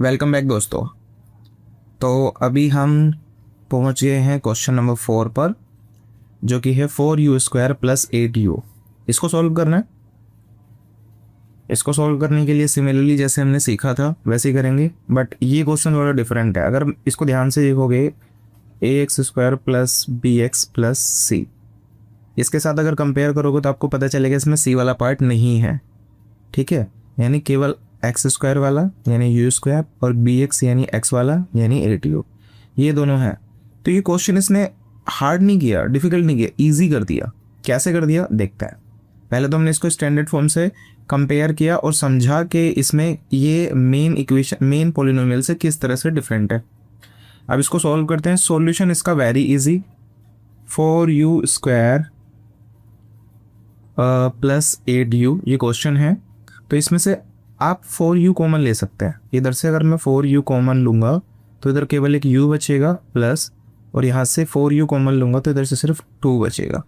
Welcome back दोस्तों। तो अभी हम पहुंच गए हैं क्वेश्चन नंबर 4 पर, जो कि है 4u² प्लस 8u। इसको सॉल्व करना है। इसको सॉल्व करने के लिए सिमिलरली जैसे हमने सीखा था वैसे ही करेंगे, बट ये क्वेश्चन थोड़ा डिफरेंट है। अगर इसको ध्यान से देखोगे, ax² plus bx plus c, इसके साथ अगर कंपेयर करोगे तो आपको पता चलेगा इसमें c वाला पार्ट नहीं है। ठीक है, यानी केवल x² वाला यानी u² और bx यानी x वाला यानी 8u, ये दोनों हैं। तो ये क्वेश्चन इसने हार्ड नहीं किया, डिफिकल्ट नहीं किया, इजी कर दिया। कैसे कर दिया देखते हैं। पहले तो हमने इसको स्टैंडर्ड फॉर्म से कंपेयर किया और समझा कि इसमें ये मेन इक्वेशन, मेन पॉलिनोमियल से किस तरह से डिफरेंट है। अब इसको सॉल्व करते हैं। सॉल्यूशन इसका very easy, 4u² plus 8u ये क्वेश्चन है। तो इसमें से आप 4u कॉमन ले सकते हैं। इधर से अगर मैं 4u कॉमन लूँगा तो इधर केवल एक u बचेगा प्लस, और यहाँ से 4u कॉमन लूँगा तो इधर से सिर्फ 2 बचेगा।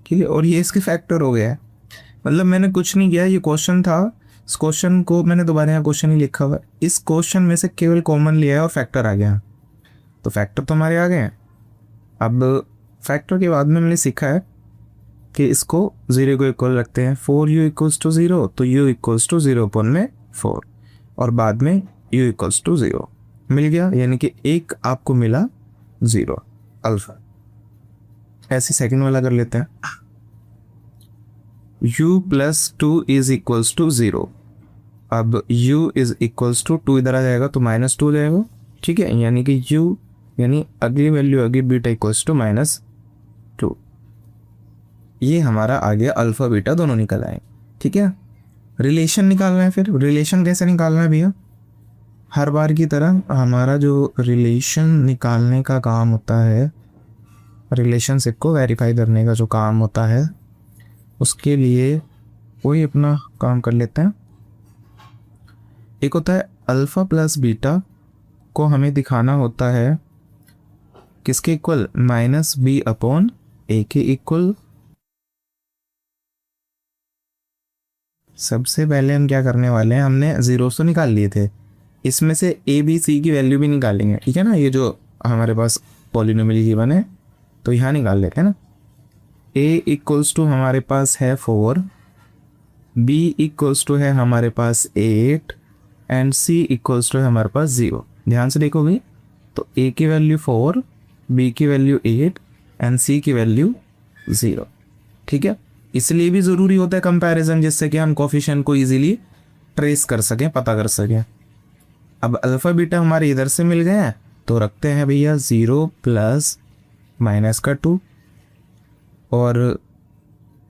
ठीक है, और ये इसके फैक्टर हो गया है। मतलब मैंने कुछ नहीं किया, ये क्वेश्चन था, इस क्वेश्चन को मैंने दोबारा यहाँ क्वेश्चन ही लिखा हुआ है, इस क्वेश्चन में से केवल कॉमन लिया है और फैक्टर आ गया। तो फैक्टर तो हमारे आ गए हैं। अब फैक्टर के बाद में हमने सीखा है कि इसको 0 को इक्वल रखते हैं। 4u इक्वल्स टू 0, तो u इक्वल्स टू 0/4 और बाद में u इक्वल्स टू 0 मिल गया, यानी कि एक आपको मिला 0 अल्फा। ऐसे सेकंड वाला कर लेते हैं। u plus 2 is equals to 0। अब u इज इक्वल्स टू 2 इधर आ जाएगा तो -2 हो जाएगा। ठीक है, यानी कि u यानी अगली वैल्यू आगे बीटा इक्वल्स टू -2। ये हमारा आ गया अल्फा बीटा दोनों निकल आए। ठीक है, रिलेशन निकालना है। फिर रिलेशन कैसे निकालना है भैया? हर बार की तरह हमारा जो रिलेशन निकालने का काम होता है, रिलेशनशिप को वेरीफाई करने का जो काम होता है, उसके लिए वही अपना काम कर लेते हैं। एक होता है अल्फा प्लस बीटा को हमें दिखाना होता है किसके इक्वल, -b/a के इक्वल। सबसे पहले हम क्या करने वाले हैं, हमने जीरोस तो निकाल लिए थे, इसमें से a b c की वैल्यू भी निकालेंगे। ठीक है ना, ये जो हमारे पास पॉलिनोमियल गिवन है तो यहाँ निकाल लेते हैं ना। a इक्वल्स टू हमारे पास है 4, b इक्वल्स टू है हमारे पास 8 एंड c इक्वल्स टू है हमारे पास 0। ध्यान से देखोगे तो a की वैल्यू 4, b की वैल्यू 8 एंड c की वैल्यू 0। ठीक है, इसलिए भी ज़रूरी होता है कंपैरिजन, जिससे कि हम कोफिशिएंट को इजीली ट्रेस कर सकें, पता कर सकें। अब अल्फ़ा बीटा हमारे इधर से मिल गए हैं तो रखते हैं भैया 0 प्लस -2 और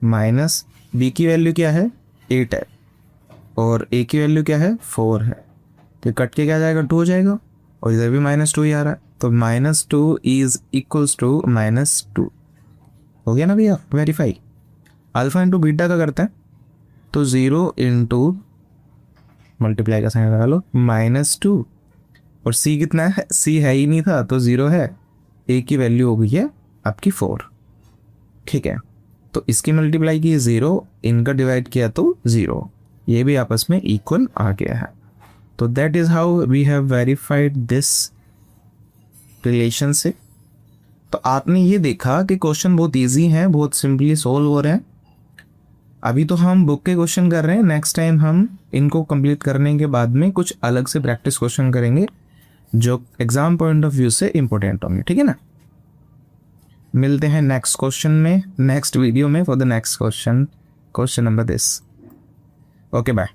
माइनस b की वैल्यू क्या है, 8 है, और a की वैल्यू क्या है, 4 है। तो कट के क्या जाएगा, 2 हो जाएगा, और इधर भी -2 ही आ रहा है, तो -2 इज इक्वल्स टू -2। हो गया ना भैया, वेरीफाई। अल्फा इंटू बीटा का करते हैं तो 0 इंटू मल्टीप्लाई का साइन लगा लो -2, और c कितना है, c है ही नहीं था तो 0 है, a की वैल्यू हो गई है आपकी 4। ठीक है, तो इसकी मल्टीप्लाई की 0, इनका डिवाइड किया तो 0, ये भी आपस में इक्वल आ गया है। तो that is how we have verified this relationship. तो आपने ये देखा कि क्वेश्चन बहुत इजी हैं, बहुत सिंपली सॉल्व हो रहे हैं। अभी तो हम बुक के क्वेश्चन कर रहे हैं, नेक्स्ट टाइम हम इनको कंप्लीट करने के बाद में कुछ अलग से प्रैक्टिस क्वेश्चन करेंगे जो एग्जाम पॉइंट ऑफ व्यू से इंपॉर्टेंट होंगे। ठीक है ना, मिलते हैं नेक्स्ट क्वेश्चन में, नेक्स्ट वीडियो में for the next question number this. Okay bye.